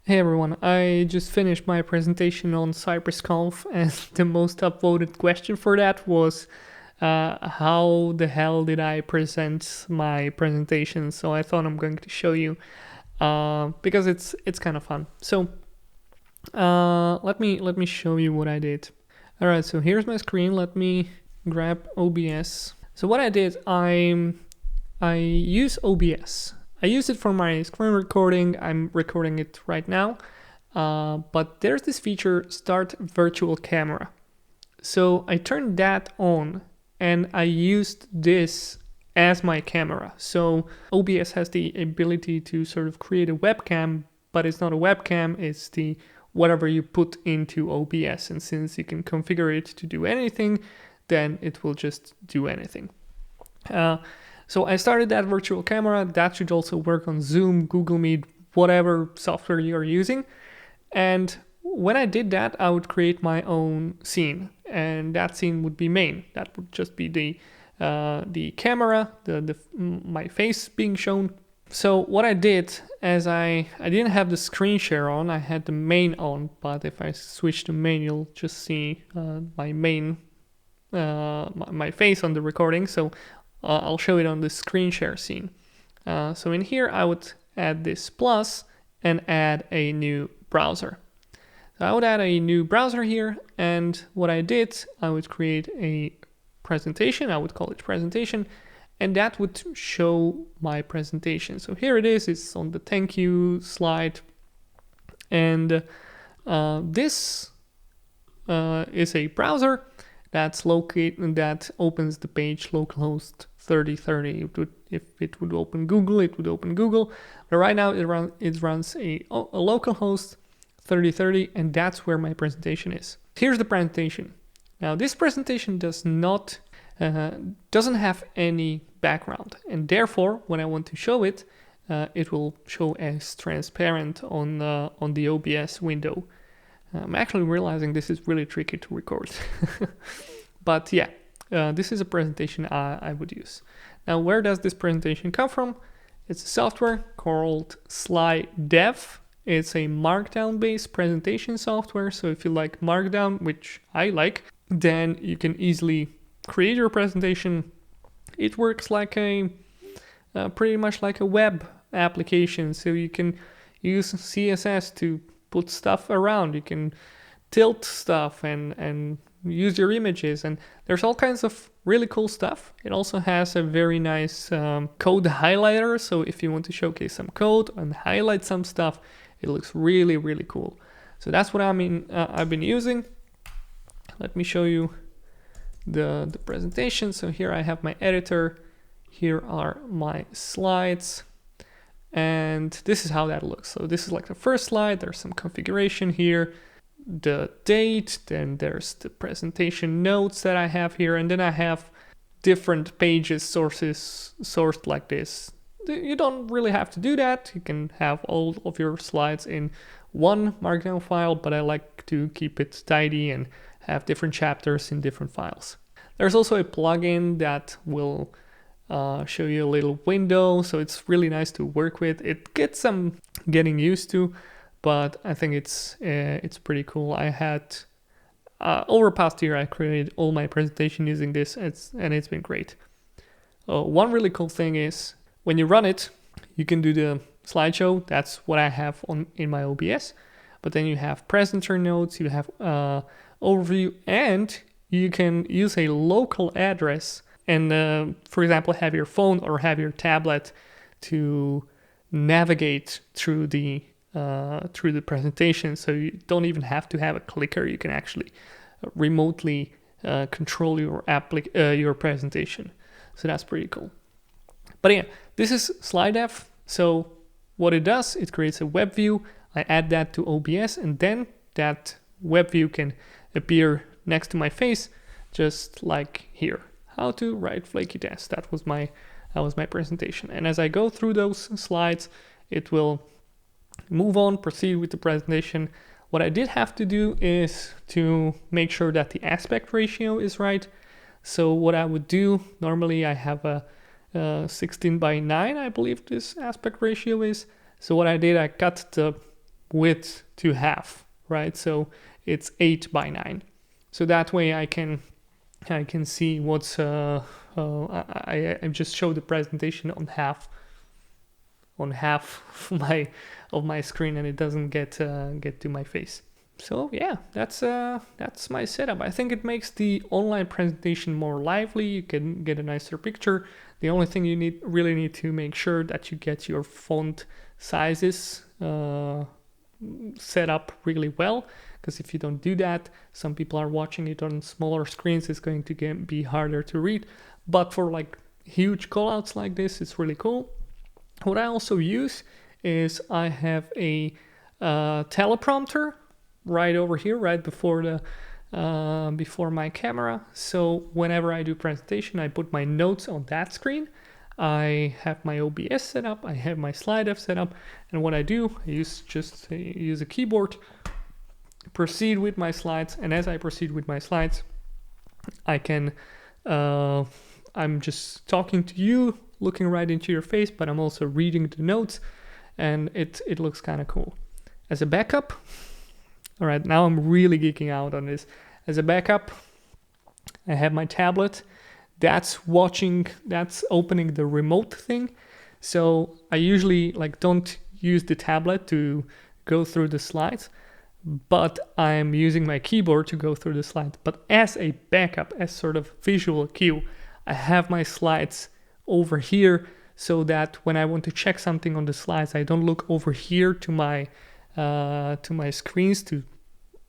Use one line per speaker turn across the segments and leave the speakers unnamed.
Hey everyone, I just finished my presentation on CypressConf, and the most upvoted question for that was how the hell did I present my presentation? So I thought I'm going to show you because it's kind of fun. So let me show you what I did. All right, so here's my screen. Let me grab OBS. So what I did, I use OBS. I use it for my screen recording. I'm recording it right now. But there's this feature, Start Virtual Camera. So I turned that on and I used this as my camera. So OBS has the ability to sort of create a webcam, but it's not a webcam, it's the whatever you put into OBS. And since you can configure it to do anything, then it will just do anything. So I started that virtual camera. That should also work on Zoom, Google Meet, whatever software you're using. And when I did that, I would create my own scene, and that scene would be main. That would just be the camera, my face being shown. So what I did, as I didn't have the screen share on, I had the main on. But if I switch to main, you'll just see my main, my face on the recording. So I'll show it on the screen share scene. So in here, I would add this plus and add a new browser. So I would add a new browser here, and what I did, I would create a presentation. I would call it presentation, and that would show my presentation. So here it is. It's on the thank you slide, and this is a browser that's located that opens the page localhost 3030. If it would open Google, it would open Google. But right now it runs a localhost 3030, and that's where my presentation is. Here's the presentation. Now this presentation doesn't have any background, and therefore when I want to show it, it will show as transparent on the OBS window. I'm actually realizing this is really tricky to record. But yeah, this is a presentation I would use. Now, where does this presentation come from? It's a software called SlideDev. It's a Markdown-based presentation software. So if you like Markdown, which I like, then you can easily create your presentation. It works like pretty much like a web application. So you can use CSS to put stuff around. You can tilt stuff and use your images, and there's all kinds of really cool stuff. It also has a very nice code highlighter, so if you want to showcase some code and highlight some stuff, it looks really, really cool. So that's what I've been using. Let me show you the presentation. So here I have my editor. Here are my slides. And this is how that looks. So this is like the first slide. There's some configuration here, the date, then there's the presentation notes that I have here, and then I have different pages sourced like this. You don't really have to do that. You can have all of your slides in one Markdown file, but I like to keep it tidy and have different chapters in different files. There's also a plugin that will show you a little window, so it's really nice to work with. It gets some getting used to, but I think it's pretty cool. I had over past year I created all my presentation using this, and it's been great. One really cool thing is when you run it, you can do the slideshow. That's what I have in my OBS. But then you have presenter notes, you have overview, and you can use a local address and, for example, have your phone or have your tablet to navigate through the presentation. So you don't even have to have a clicker. You can actually remotely control your presentation. So that's pretty cool. But yeah, this is SlideDev. So what it does, it creates a web view. I add that to OBS, and then that web view can appear next to my face, just like here. How to write flaky test. That was my presentation. And as I go through those slides, it will move on, proceed with the presentation. What I did have to do is to make sure that the aspect ratio is right. So what I would do, normally I have a 16:9, I believe this aspect ratio is. So what I did, I cut the width to half, right? So it's 8 by 9. So that way I can see what's I just show the presentation on half of my screen, and it doesn't get to my face. So yeah, that's my setup. I think it makes the online presentation more lively. You can get a nicer picture. The only thing you really need to make sure that you get your font sizes set up really well, because if you don't do that, some people are watching it on smaller screens, it's going to be harder to read. But for like huge callouts like this, it's really cool. What I also use is I have a teleprompter right over here, right before my camera. So whenever I do presentation, I put my notes on that screen. I have my OBS set up, I have my slide dev set up, and what I do, I use a keyboard, proceed with my slides, and as I proceed with my slides, I can, I'm just talking to you, looking right into your face, but I'm also reading the notes, and it looks kind of cool. As a backup, all right, now I'm really geeking out on this. As a backup, I have my tablet. That's opening the remote thing. So I usually don't use the tablet to go through the slides, but I'm using my keyboard to go through the slides. But as a backup, as sort of visual cue, I have my slides over here so that when I want to check something on the slides, I don't look over here to my screens to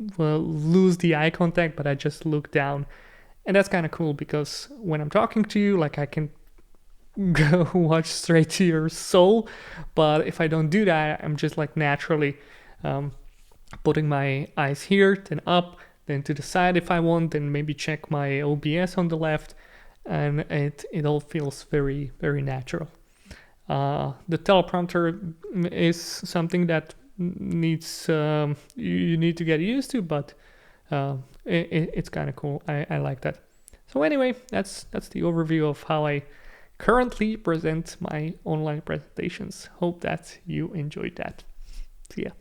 lose the eye contact, but I just look down. And that's kind of cool, because when I'm talking to you, I can go watch straight to your soul. But if I don't do that, I'm just naturally putting my eyes here, then up, then to the side if I want, then maybe check my OBS on the left, and it all feels very, very natural. The teleprompter is something that needs you need to get used to, but it's kind of cool. I like that. So anyway, that's the overview of how I currently present my online presentations. Hope that you enjoyed that. See ya.